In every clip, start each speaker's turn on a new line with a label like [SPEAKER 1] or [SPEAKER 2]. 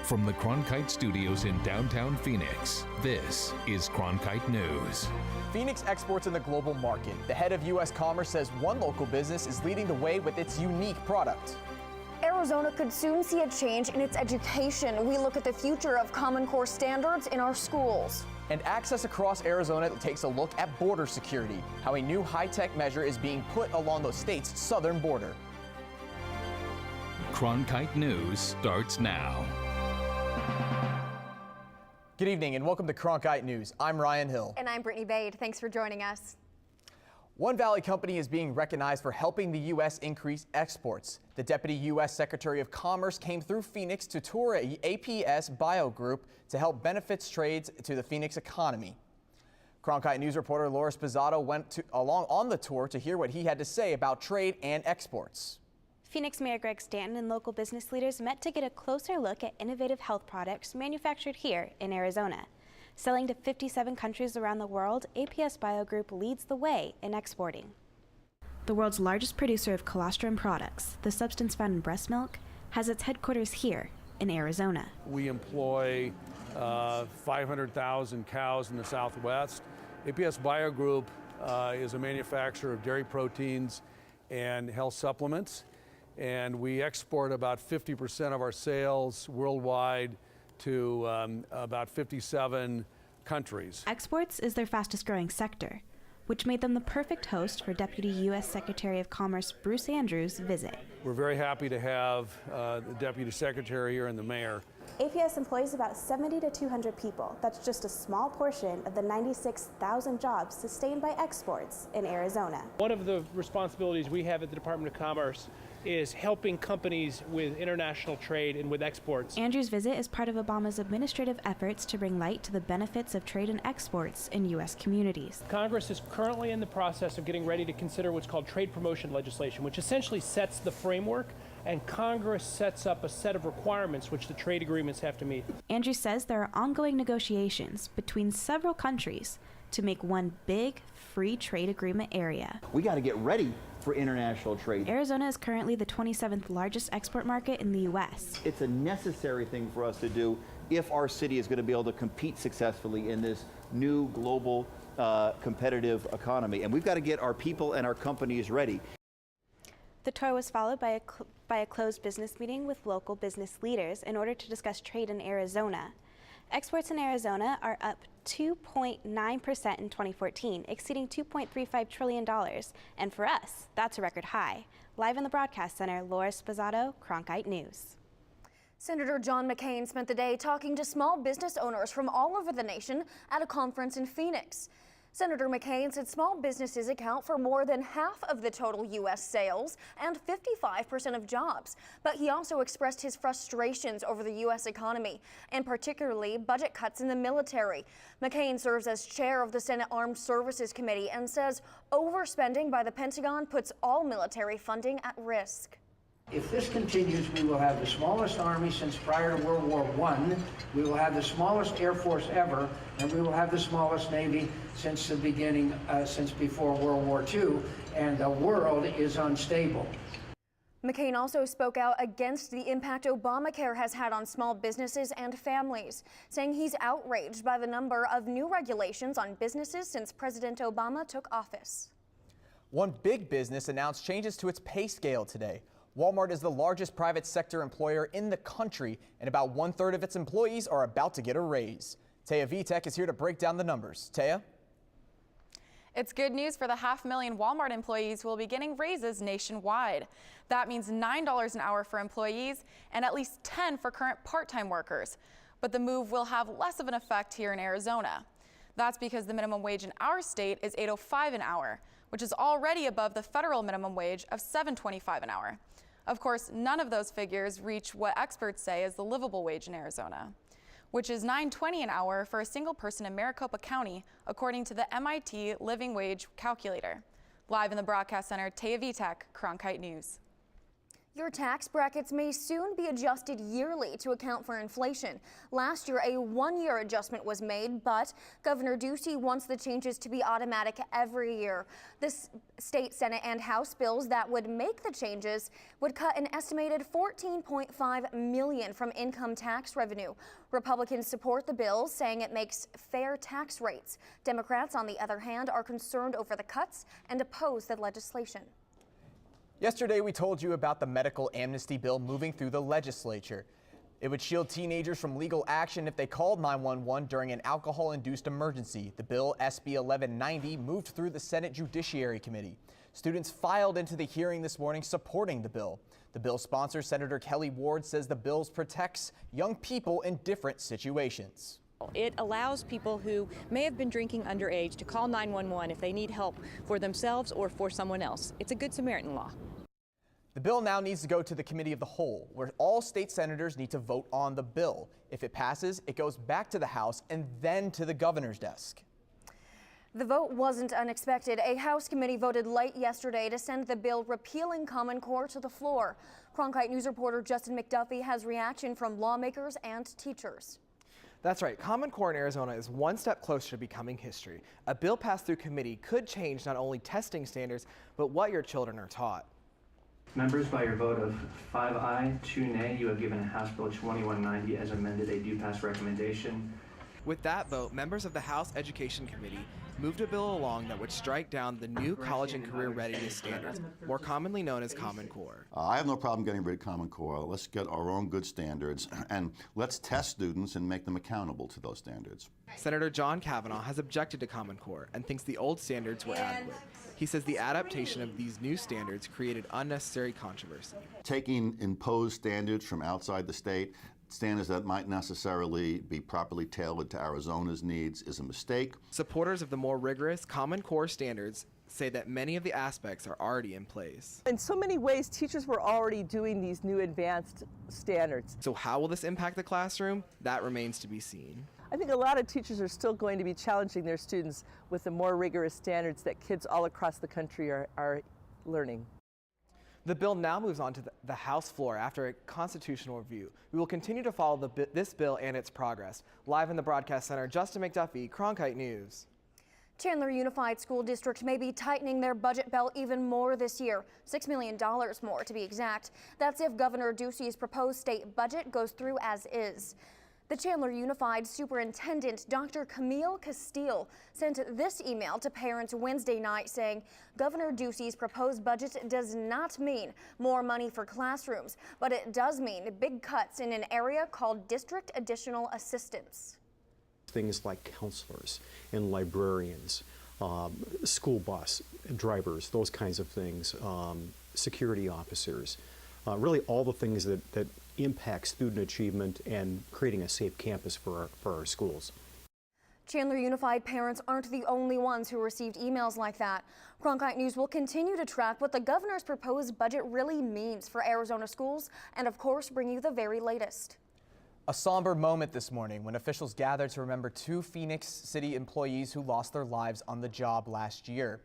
[SPEAKER 1] From the Cronkite Studios in downtown Phoenix, this is Cronkite News.
[SPEAKER 2] Phoenix exports in the global market. The head of U.S. Commerce says one local business is leading the way with its unique product.
[SPEAKER 3] Arizona could soon see a change in its education. We look at the future of Common Core standards in our schools.
[SPEAKER 2] And Access Across Arizona takes a look at border security, how a new high-tech measure is being put along the state's southern border.
[SPEAKER 1] Cronkite News starts now.
[SPEAKER 2] Good evening and welcome to Cronkite News. I'm Ryan Hill.
[SPEAKER 4] And I'm Brittany Bade. Thanks for joining us.
[SPEAKER 2] One Valley company is being recognized for helping the U.S. increase exports. The Deputy U.S. Secretary of Commerce came through Phoenix to tour APS Bio Group to help benefits trades to the Phoenix economy. Cronkite News reporter Laura Spizzato went along on the tour to hear what he had to say about trade and exports.
[SPEAKER 5] Phoenix Mayor Greg Stanton and local business leaders met to get a closer look at innovative health products manufactured here in Arizona. Selling to 57 countries around the world, APS Bio Group leads the way in exporting. The world's largest producer of colostrum products, the substance found in breast milk, has its headquarters here in Arizona.
[SPEAKER 6] We employ 500,000 cows in the Southwest. APS Bio Group is a manufacturer of dairy proteins and health supplements. And we export about 50% of our sales worldwide to about 57 countries.
[SPEAKER 5] Exports is their fastest growing sector, which made them the perfect host for Deputy U.S. Secretary of Commerce Bruce Andrews' visit.
[SPEAKER 6] We're very happy to have the Deputy Secretary here and the Mayor.
[SPEAKER 5] APS employs about 70 to 200 people. That's just a small portion of the 96,000 jobs sustained by exports in Arizona.
[SPEAKER 7] One of the responsibilities we have at the Department of Commerce is helping companies with international trade and with exports.
[SPEAKER 5] Andrews' visit is part of Obama's administrative efforts to bring light to the benefits of trade and exports in U.S. communities.
[SPEAKER 7] Congress is currently in the process of getting ready to consider what's called trade promotion legislation, which essentially sets the framework, and Congress sets up a set of requirements which the trade agreements have to meet.
[SPEAKER 5] Andrews says there are ongoing negotiations between several countries to make one big free trade agreement area.
[SPEAKER 8] We got to get ready for international trade.
[SPEAKER 5] Arizona is currently the 27th largest export market in the U.S.
[SPEAKER 8] It's a necessary thing for us to do if our city is going to be able to compete successfully in this new global competitive economy. And we've got to get our people and our companies ready.
[SPEAKER 5] The tour was followed by a closed business meeting with local business leaders in order to discuss trade in Arizona. Exports in Arizona are up 2.9% in 2014, exceeding $2.35 trillion. And for us, that's a record high. Live in the Broadcast Center, Laura Spizzato, Cronkite News.
[SPEAKER 3] Senator John McCain spent the day talking to small business owners from all over the nation at a conference in Phoenix. Senator McCain said small businesses account for more than half of the total U.S. sales and 55% of jobs. But he also expressed his frustrations over the U.S. economy, and particularly budget cuts in the military. McCain serves as chair of the Senate Armed Services Committee and says overspending by the Pentagon puts all military funding at risk.
[SPEAKER 9] If this continues, we will have the smallest army since prior to World War I, we will have the smallest Air Force ever, and we will have the smallest Navy since the beginning, since before World War II, and the world is unstable.
[SPEAKER 3] McCain also spoke out against the impact Obamacare has had on small businesses and families, saying he's outraged by the number of new regulations on businesses since President Obama took office.
[SPEAKER 2] One big business announced changes to its pay scale today. Walmart is the largest private sector employer in the country, and about 1/3 of its employees are about to get a raise. Taya Vitek is here to break down the numbers. Taya?
[SPEAKER 10] It's good news for the 500,000 Walmart employees who will be getting raises nationwide. That means $9 an hour for employees and at least $10 for current part-time workers. But the move will have less of an effect here in Arizona. That's because the minimum wage in our state is $8.05 an hour, which is already above the federal minimum wage of $7.25 an hour. Of course, none of those figures reach what experts say is the livable wage in Arizona, which is $9.20 an hour for a single person in Maricopa County, according to the MIT Living Wage Calculator. Live in the Broadcast Center, Taya Vitek, Cronkite News.
[SPEAKER 3] Your tax brackets may soon be adjusted yearly to account for inflation. Last year, a one-year adjustment was made, but Governor Ducey wants the changes to be automatic every year. The state Senate and House bills that would make the changes would cut an estimated $14.5 million from income tax revenue. Republicans support the bill, saying it makes fair tax rates. Democrats, on the other hand, are concerned over the cuts and oppose the legislation.
[SPEAKER 2] Yesterday, we told you about the medical amnesty bill moving through the legislature. It would shield teenagers from legal action if they called 911 during an alcohol-induced emergency. The bill, SB 1190, moved through the Senate Judiciary Committee. Students filed into the hearing this morning supporting the bill. The bill's sponsor, Senator Kelly Ward, says the bill protects young people in different situations.
[SPEAKER 11] It allows people who may have been drinking underage to call 911 if they need help for themselves or for someone else. It's a Good Samaritan law.
[SPEAKER 2] The bill now needs to go to the Committee of the Whole, where all state senators need to vote on the bill. If it passes, it goes back to the House and then to the governor's desk.
[SPEAKER 3] The vote wasn't unexpected. A House committee voted late yesterday to send the bill repealing Common Core to the floor. Cronkite News reporter Justin McDuffie has reaction from lawmakers and teachers.
[SPEAKER 12] That's right. Common Core in Arizona is one step closer to becoming history. A bill passed through committee could change not only testing standards, but what your children are taught.
[SPEAKER 13] Members, by your vote of 5 aye, 2 nay, you have given House Bill 2190 as amended a do pass recommendation.
[SPEAKER 12] With that vote, members of the House Education Committee moved a bill along that would strike down the new college and career readiness standards, more commonly known as Common Core.
[SPEAKER 14] I have no problem getting rid of Common Core. Let's get our own good standards, and let's test students and make them accountable to those standards.
[SPEAKER 12] Senator John Kavanaugh has objected to Common Core and thinks the old standards were adequate. He says the adaptation of these new standards created unnecessary controversy.
[SPEAKER 14] Taking imposed standards from outside the state, standards that might necessarily be properly tailored to Arizona's needs, is a mistake.
[SPEAKER 12] Supporters of the more rigorous Common Core standards say that many of the aspects are already in place.
[SPEAKER 15] In so many ways, teachers were already doing these new advanced standards.
[SPEAKER 12] So how will this impact the classroom? That remains to be seen.
[SPEAKER 15] I think a lot of teachers are still going to be challenging their students with the more rigorous standards that kids all across the country are learning.
[SPEAKER 12] The bill now moves on to the House floor after a constitutional review. We will continue to follow this bill and its progress. Live in the broadcast center, Justin McDuffie, Cronkite News.
[SPEAKER 3] Chandler Unified School District may be tightening their budget belt even more this year, $6 million more to be exact. That's if Governor Ducey's proposed state budget goes through as is. The Chandler Unified Superintendent, Dr. Camille Castile, sent this email to parents Wednesday night saying Governor Ducey's proposed budget does not mean more money for classrooms, but it does mean big cuts in an area called District Additional Assistance.
[SPEAKER 16] Things like counselors and librarians, school bus drivers, those kinds of things, security officers, really all the things that impact student achievement and creating a safe campus for our schools.
[SPEAKER 3] Chandler Unified parents aren't the only ones who received emails like that. Cronkite News will continue to track what the governor's proposed budget really means for Arizona schools and, of course, bring you the very latest.
[SPEAKER 2] A somber moment this morning when officials gathered to remember 2 Phoenix City employees who lost their lives on the job last year.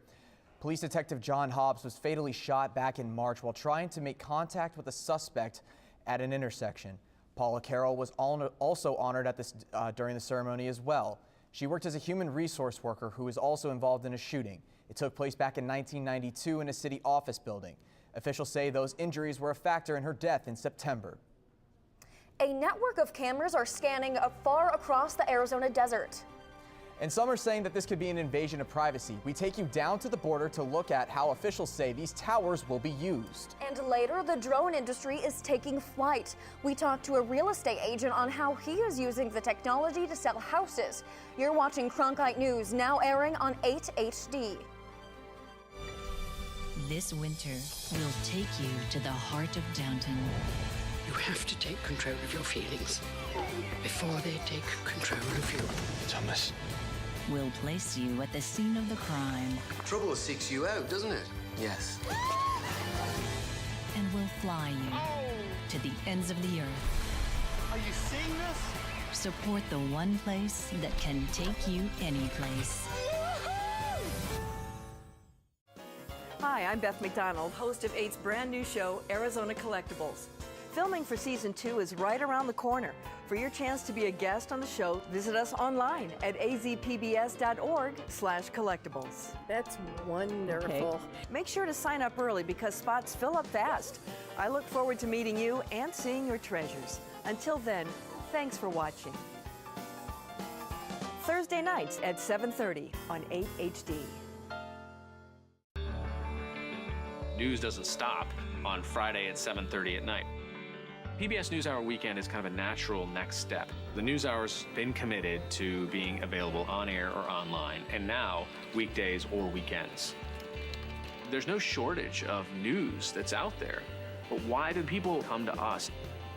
[SPEAKER 2] Police Detective John Hobbs was fatally shot back in March while trying to make contact with a suspect at an intersection. Paula Carroll was also honored at this during the ceremony as well. She worked as a human resource worker who was also involved in a shooting. It took place back in 1992 in a city office building. Officials say those injuries were a factor in her death in September.
[SPEAKER 3] A network of cameras are scanning far across the Arizona desert.
[SPEAKER 2] And some are saying that this could be an invasion of privacy. We take you down to the border to look at how officials say these towers will be used.
[SPEAKER 3] And later, the drone industry is taking flight. We talked to a real estate agent on how he is using the technology to sell houses. You're watching Cronkite News, now airing on 8 HD.
[SPEAKER 17] This winter, we'll take you to the heart of Downton.
[SPEAKER 18] You have to take control of your feelings before they take control of you.
[SPEAKER 19] Thomas.
[SPEAKER 17] We'll place you at the scene of the crime.
[SPEAKER 19] Trouble seeks you out, doesn't it? Yes.
[SPEAKER 17] And we'll fly you to the ends of the earth.
[SPEAKER 18] Are you seeing this?
[SPEAKER 17] Support the one place that can take you any place.
[SPEAKER 15] Hi, I'm Beth McDonald, host of 8's brand new show, Arizona Collectibles. Filming for season 2 is right around the corner. For your chance to be a guest on the show, visit us online at azpbs.org/collectibles.
[SPEAKER 4] That's wonderful.
[SPEAKER 15] Okay. Make sure to sign up early because spots fill up fast. I look forward to meeting you and seeing your treasures. Until then, thanks for watching. Thursday nights at 7:30 on 8 HD.
[SPEAKER 20] News doesn't stop on Friday at 7:30 at night. PBS NewsHour Weekend is kind of a natural next step. The NewsHour's been committed to being available on air or online, and now weekdays or weekends. There's no shortage of news that's out there, but why do people come to us?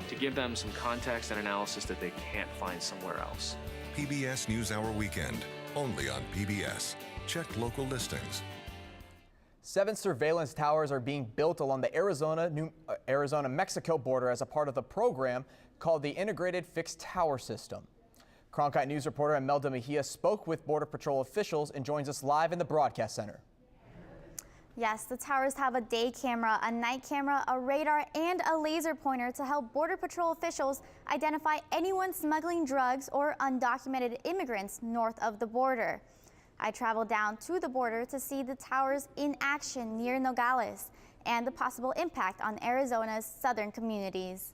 [SPEAKER 20] To give them some context and analysis that they can't find somewhere else.
[SPEAKER 21] PBS NewsHour Weekend, only on PBS. Check local listings.
[SPEAKER 2] 7 surveillance towers are being built along the Arizona-Mexico border as a part of the program called the Integrated Fixed Tower System. Cronkite News reporter Imelda Mejia spoke with Border Patrol officials and joins us live in the broadcast center.
[SPEAKER 22] Yes, the towers have a day camera, a night camera, a radar, and a laser pointer to help Border Patrol officials identify anyone smuggling drugs or undocumented immigrants north of the border. I traveled down to the border to see the towers in action near Nogales and the possible impact on Arizona's southern communities.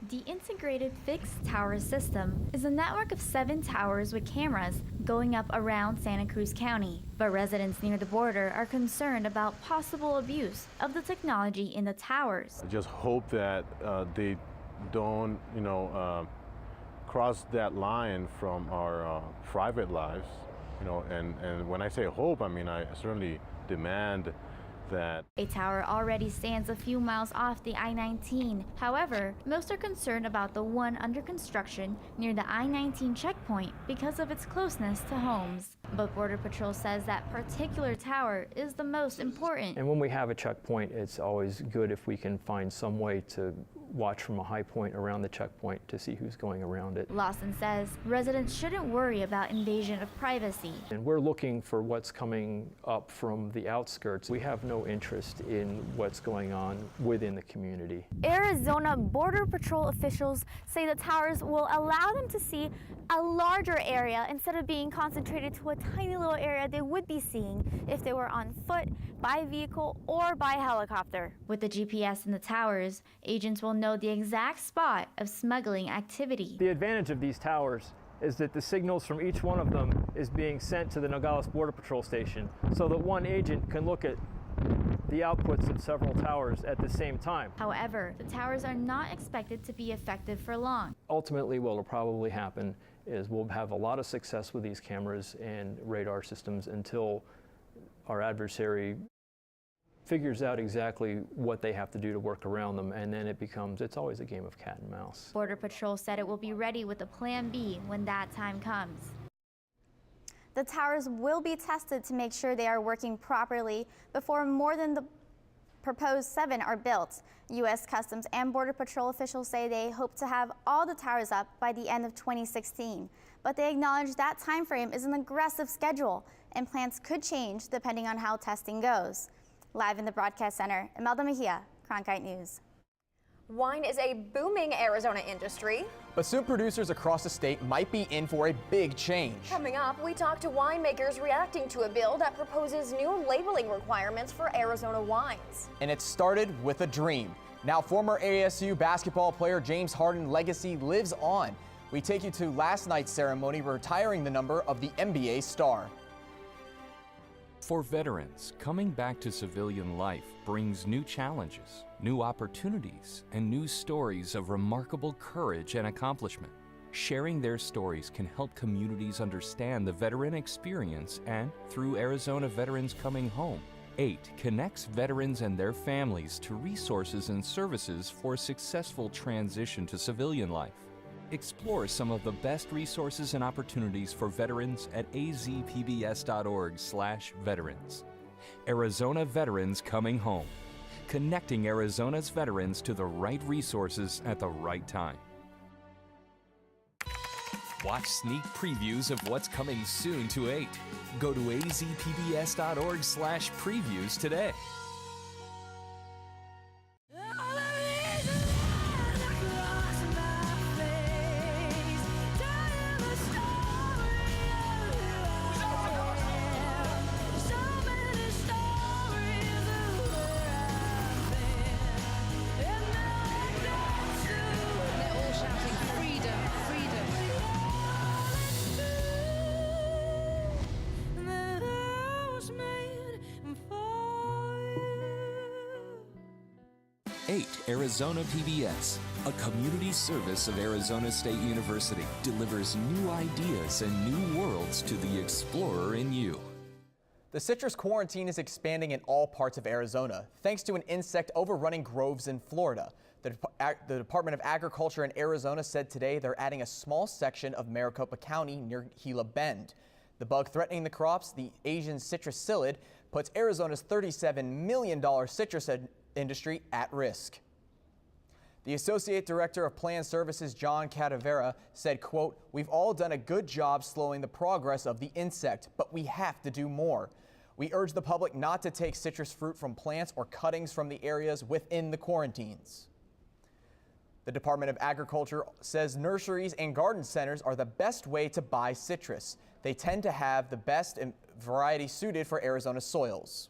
[SPEAKER 23] The Integrated Fixed Tower System is a network of 7 towers with cameras going up around Santa Cruz County. But residents near the border are concerned about possible abuse of the technology in the towers.
[SPEAKER 24] I just hope that they don't, cross that line from our private lives, and when I say hope, I mean I certainly demand that.
[SPEAKER 23] A tower already stands a few miles off the I-19. However, most are concerned about the one under construction near the I-19 checkpoint because of its closeness to homes. But Border Patrol says that particular tower is the most important.
[SPEAKER 25] And when we have a checkpoint, it's always good if we can find some way to watch from a high point around the checkpoint to see who's going around it.
[SPEAKER 23] Lawson says residents shouldn't worry about invasion of privacy.
[SPEAKER 25] And we're looking for what's coming up from the outskirts. We have no interest in what's going on within the community.
[SPEAKER 22] Arizona Border Patrol officials say the towers will allow them to see a larger area instead of being concentrated to a tiny little area they would be seeing if they were on foot, by vehicle, or by helicopter.
[SPEAKER 23] With the GPS in the towers, agents will know the exact spot of smuggling activity.
[SPEAKER 25] The advantage of these towers is that the signals from each one of them is being sent to the Nogales Border Patrol station so that one agent can look at the outputs of several towers at the same time.
[SPEAKER 23] However, the towers are not expected to be effective for long.
[SPEAKER 25] Ultimately, what will probably happen is we'll have a lot of success with these cameras and radar systems until our adversary figures out exactly what they have to do to work around them, and then it's always a game of cat and mouse.
[SPEAKER 23] Border Patrol said it will be ready with a plan B when that time comes.
[SPEAKER 22] The towers will be tested to make sure they are working properly before more than the proposed 7 are built. U.S. Customs and Border Patrol officials say they hope to have all the towers up by the end of 2016. But they acknowledge that time frame is an aggressive schedule, and plans could change depending on how testing goes. Live in the broadcast center, Imelda Mejia, Cronkite News.
[SPEAKER 4] Wine is a booming Arizona industry.
[SPEAKER 2] But soon producers across the state might be in for a big change.
[SPEAKER 4] Coming up, we talk to winemakers reacting to a bill that proposes new labeling requirements for Arizona wines.
[SPEAKER 2] And it started with a dream. Now former ASU basketball player James Harden's legacy lives on. We take you to last night's ceremony retiring the number of the NBA star.
[SPEAKER 1] For veterans, coming back to civilian life brings new challenges, new opportunities, and new stories of remarkable courage and accomplishment. Sharing their stories can help communities understand the veteran experience, and through Arizona Veterans Coming Home, 8 connects veterans and their families to resources and services for a successful transition to civilian life. Explore some of the best resources and opportunities for veterans at azpbs.org/veterans. Arizona Veterans Coming Home, connecting Arizona's veterans to the right resources at the right time. Watch sneak previews of what's coming soon to 8. Go to azpbs.org/previews today. Arizona PBS, a community service of Arizona State University, delivers new ideas and new worlds to the explorer in you.
[SPEAKER 2] The citrus quarantine is expanding in all parts of Arizona, thanks to an insect overrunning groves in Florida. The Department of Agriculture in Arizona said today they're adding a small section of Maricopa County near Gila Bend. The bug threatening the crops, the Asian citrus psyllid, puts Arizona's $37 million citrus industry at risk. The Associate Director of Plant Services, John Cadavera, said, quote, "We've all done a good job slowing the progress of the insect, but we have to do more. We urge the public not to take citrus fruit from plants or cuttings from the areas within the quarantines." The Department of Agriculture says nurseries and garden centers are the best way to buy citrus. They tend to have the best variety suited for Arizona soils.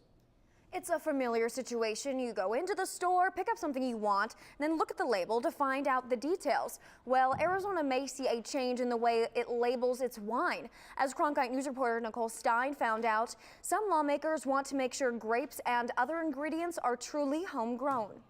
[SPEAKER 3] It's a familiar situation. You go into the store, pick up something you want, and then look at the label to find out the details. Well, Arizona may see a change in the way it labels its wine. As Cronkite News reporter Nicole Stein found out, some lawmakers want to make sure grapes and other ingredients are truly homegrown.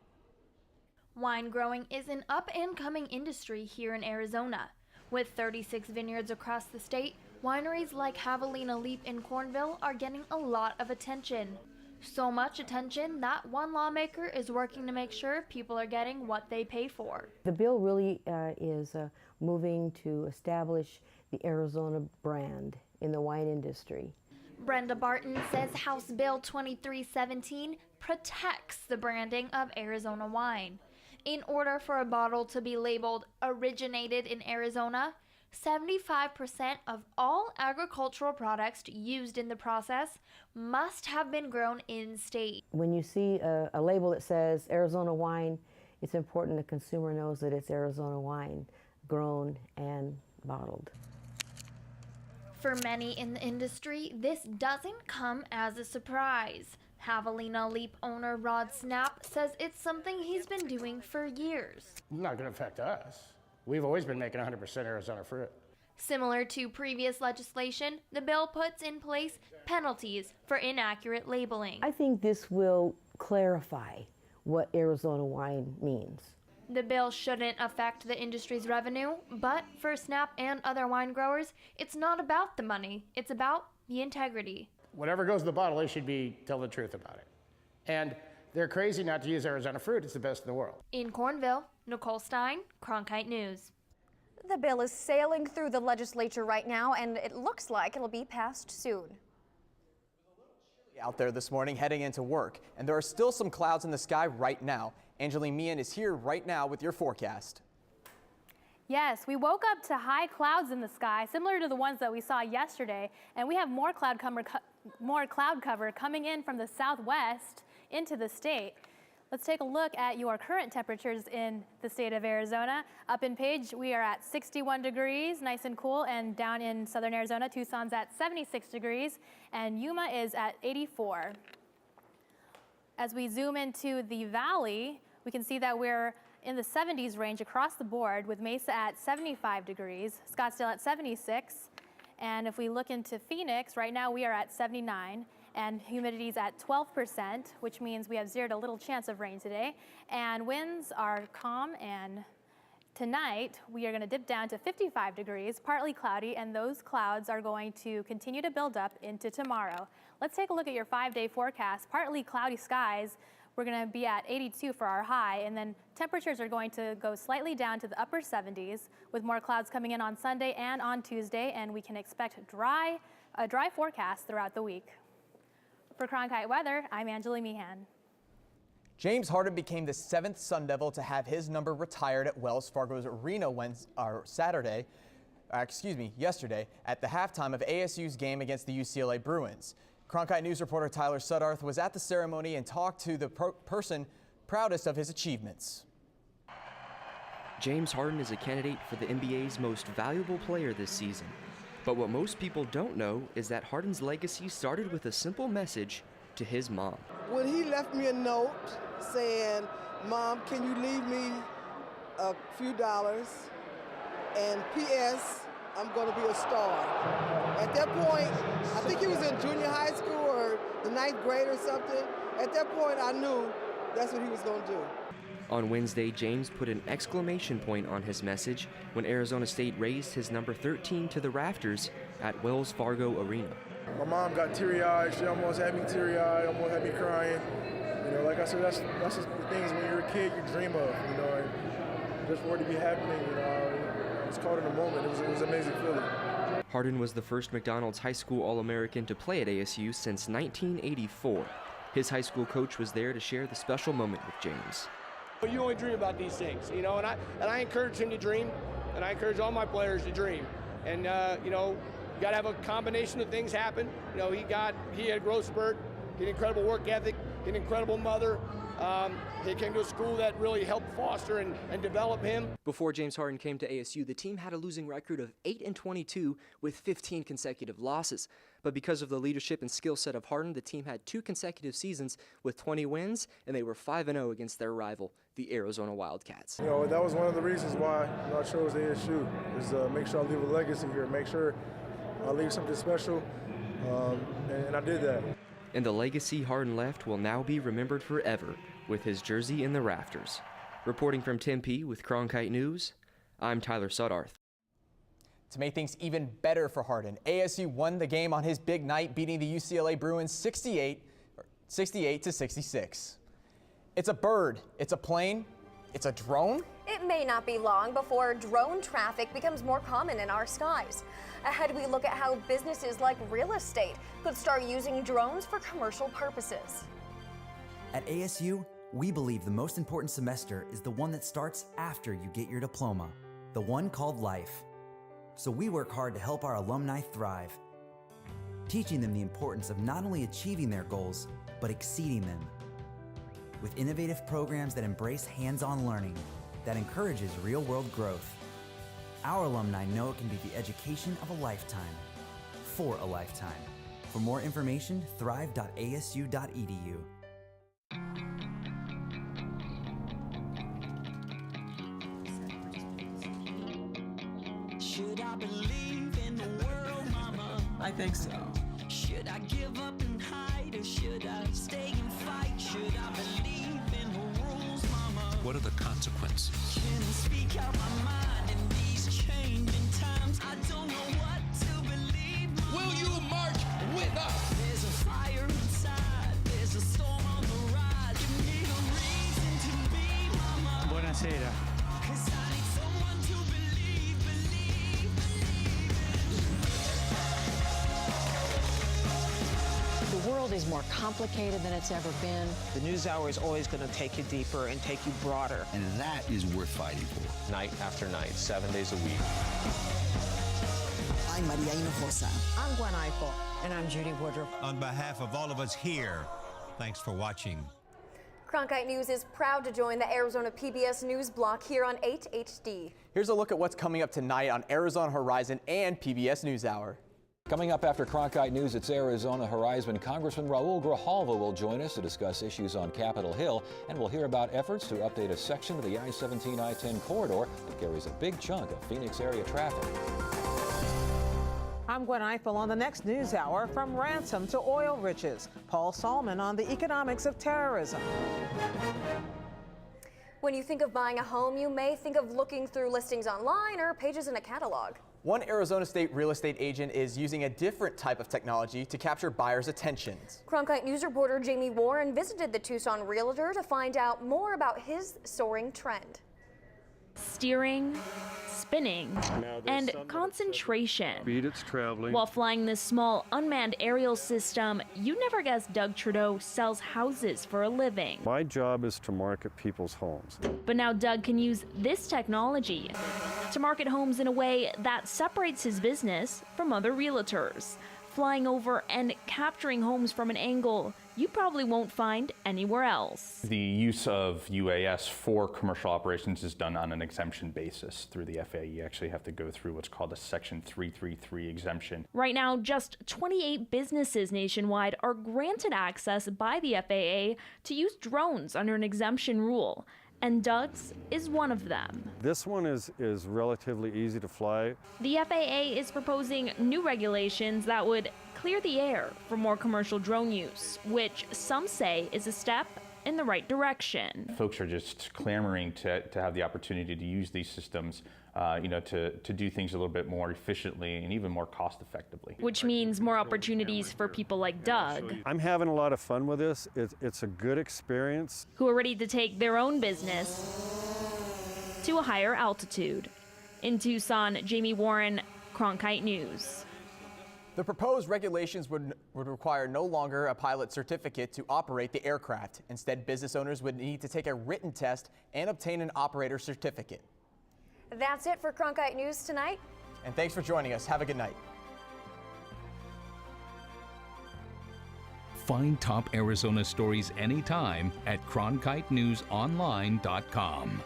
[SPEAKER 23] Wine growing is an up-and-coming industry here in Arizona. With 36 vineyards across the state, wineries like Javelina Leap in Cornville are getting a lot of attention. So much attention that one lawmaker is working to make sure people are getting what they pay for.
[SPEAKER 5] The bill really is moving to establish the Arizona brand in the wine industry.
[SPEAKER 23] Brenda Barton says House Bill 2317 protects the branding of Arizona wine. In order for a bottle to be labeled originated in Arizona, 75% of all agricultural products used in the process must have been grown in-state.
[SPEAKER 5] When you see a label that says Arizona wine, it's important the consumer knows that it's Arizona wine, grown and bottled.
[SPEAKER 23] For many in the industry, this doesn't come as a surprise. Javelina Leap owner Rod Snap says it's something he's been doing for years.
[SPEAKER 6] Not going to affect us. We've always been making 100% Arizona fruit.
[SPEAKER 23] Similar to previous legislation, the bill puts in place penalties for inaccurate labeling.
[SPEAKER 5] I think this will clarify what Arizona wine means.
[SPEAKER 23] The bill shouldn't affect the industry's revenue, but for Snap and other wine growers, it's not about the money, it's about the integrity.
[SPEAKER 6] Whatever goes in the bottle, they should be telling the truth about it. And they're crazy not to use Arizona fruit. It's the best in the world.
[SPEAKER 23] In Cornville, Nicole Stein, Cronkite News.
[SPEAKER 3] The bill is sailing through the legislature right now, and it looks like it'll be passed soon.
[SPEAKER 2] Out there this morning heading into work, and there are still some clouds in the sky right now. Angeline Meehan is here right now with your forecast.
[SPEAKER 7] Yes, we woke up to high clouds in the sky, similar to the ones that we saw yesterday, and we have more cloud cover coming in from the southwest into the state. Let's take a look at your current temperatures in the state of Arizona. Up in Page, we are at 61 degrees, nice and cool, and down in southern Arizona, Tucson's at 76 degrees, and Yuma is at 84. As we zoom into the valley, we can see that we're in the 70s range across the board, with Mesa at 75 degrees, Scottsdale at 76, and if we look into Phoenix, right now we are at 79, and humidity's at 12%, which means we have zero to little chance of rain today, and winds are calm, and tonight we are going to dip down to 55 degrees, partly cloudy, and those clouds are going to continue to build up into tomorrow. Let's take a look at your 5-day forecast. Partly cloudy skies. We're going to be at 82 for our high, and then temperatures are going to go slightly down to the upper 70s with more clouds coming in on Sunday and on Tuesday, and we can expect a dry forecast throughout the week. For Cronkite Weather, I'm Angela Meehan.
[SPEAKER 2] James Harden became the 7th Sun Devil to have his number retired at Wells Fargo's arena Saturday. yesterday at the halftime of ASU's game against the UCLA Bruins. Cronkite News reporter Tyler Suddarth was at the ceremony and talked to the person proudest of his achievements.
[SPEAKER 8] James Harden is a candidate for the NBA's most valuable player this season. But what most people don't know is that Harden's legacy started with a simple message to his mom.
[SPEAKER 9] When he left me a note saying, "Mom, can you leave me a few dollars? And P.S., I'm going to be a star." At that point, I think he was in junior high school or the 9th grade or something. At that point, I knew that's what he was going to do.
[SPEAKER 8] On Wednesday, James put an exclamation point on his message when Arizona State raised his number 13 to the rafters at Wells Fargo Arena.
[SPEAKER 10] My mom got teary-eyed. She almost had me teary-eyed, almost had me crying. You know, like I said, that's just the things when you're a kid you dream of, you know, and just for it to be happening, you know, I was caught in a moment. It was an amazing feeling.
[SPEAKER 8] Harden was the first McDonald's High School All-American to play at ASU since 1984. His high school coach was there to share the special moment with James.
[SPEAKER 11] You only dream about these things, you know, and I encourage him to dream, and I encourage all my players to dream. And, you know, you got to have a combination of things happen. You know, he had a growth spurt, he had incredible work ethic, he had an incredible mother. He came to a school that really helped foster and develop him.
[SPEAKER 8] Before James Harden came to ASU, the team had a losing record of 8-22 with 15 consecutive losses. But because of the leadership and skill set of Harden, the team had 2 consecutive seasons with 20 wins, and they were 5-0 against their rival, the Arizona Wildcats.
[SPEAKER 10] You know, that was one of the reasons why I chose ASU, is make sure I leave a legacy here, make sure I leave something special, and I did that.
[SPEAKER 8] And the legacy Harden left will now be remembered forever, with his jersey in the rafters. Reporting from Tempe with Cronkite News, I'm Tyler Suddarth.
[SPEAKER 2] To make things even better for Harden, ASU won the game on his big night, beating the UCLA Bruins 68-66. It's a bird, it's a plane, it's a drone?
[SPEAKER 4] It may not be long before drone traffic becomes more common in our skies. Ahead, we look at how businesses like real estate could start using drones for commercial purposes.
[SPEAKER 13] At ASU, we believe the most important semester is the one that starts after you get your diploma, the one called life. So we work hard to help our alumni thrive, teaching them the importance of not only achieving their goals, but exceeding them. With innovative programs that embrace hands-on learning, that encourages real-world growth. Our alumni know it can be the education of a lifetime, for a lifetime. For more information, thrive.asu.edu.
[SPEAKER 26] Should I believe in the world, Mama? I think so. Should I give up and hide, or should I stay and fight? Should I believe in the rules, Mama?
[SPEAKER 27] What are the consequences?
[SPEAKER 26] Can I speak out my mind in these changing times? I don't know what to believe, Mama.
[SPEAKER 27] Will you march with us?
[SPEAKER 26] There's a fire inside, there's a storm on the rise. Give me a reason to be, Mama.
[SPEAKER 28] Buonasera.
[SPEAKER 29] The world is more complicated than it's ever been.
[SPEAKER 30] The NewsHour is always going to take you deeper and take you broader.
[SPEAKER 27] And that is worth fighting for.
[SPEAKER 31] Night after night, 7 days a week.
[SPEAKER 32] I'm Maria Hinojosa.
[SPEAKER 29] I'm Gwen Ifill.
[SPEAKER 30] And I'm Judy Woodruff.
[SPEAKER 27] On behalf of all of us here, thanks for watching.
[SPEAKER 4] Cronkite News is proud to join the Arizona PBS News block here on 8 HD.
[SPEAKER 2] Here's a look at what's coming up tonight on Arizona Horizon and PBS NewsHour.
[SPEAKER 33] Coming up after Cronkite News, it's Arizona Horizon. Congressman Raul Grijalva will join us to discuss issues on Capitol Hill, and we'll hear about efforts to update a section of the I-17, I-10 corridor that carries a big chunk of Phoenix area traffic.
[SPEAKER 30] I'm Gwen Ifill on the next NewsHour. From ransom to oil riches. Paul Salman on the economics of terrorism.
[SPEAKER 4] When you think of buying a home, you may think of looking through listings online or pages in a catalog.
[SPEAKER 2] One Arizona State real estate agent is using a different type of technology to capture buyers' attentions.
[SPEAKER 4] Cronkite News reporter Jamie Warren visited the Tucson realtor to find out more about his soaring trend.
[SPEAKER 12] steering, spinning, and concentration.
[SPEAKER 14] Speed it's traveling.
[SPEAKER 12] While flying this small unmanned aerial system, you'd never guess Doug Trudeau sells houses for a living.
[SPEAKER 14] My job is to market people's homes.
[SPEAKER 12] But now Doug can use this technology to market homes in a way that separates his business from other realtors, flying over and capturing homes from an angle you probably won't find anywhere else.
[SPEAKER 15] The use of UAS for commercial operations is done on an exemption basis through the FAA. You actually have to go through what's called a Section 333 exemption.
[SPEAKER 12] Right now, just 28 businesses nationwide are granted access by the FAA to use drones under an exemption rule, and Doug's is one of them.
[SPEAKER 14] This one is relatively easy to fly.
[SPEAKER 12] The FAA is proposing new regulations that would clear the air for more commercial drone use, which some say is a step in the right direction.
[SPEAKER 15] Folks are just clamoring to have the opportunity to use these systems, to do things a little bit more efficiently and even more cost effectively.
[SPEAKER 12] Which means more opportunities for people like Doug.
[SPEAKER 14] I'm having a lot of fun with this. It's a good experience.
[SPEAKER 12] Who are ready to take their own business to a higher altitude. In Tucson, Jamie Warren, Cronkite News.
[SPEAKER 2] The proposed regulations would require no longer a pilot certificate to operate the aircraft. Instead, business owners would need to take a written test and obtain an operator certificate.
[SPEAKER 4] That's it for Cronkite News tonight.
[SPEAKER 2] And thanks for joining us. Have a good night.
[SPEAKER 1] Find top Arizona stories anytime at CronkiteNewsOnline.com.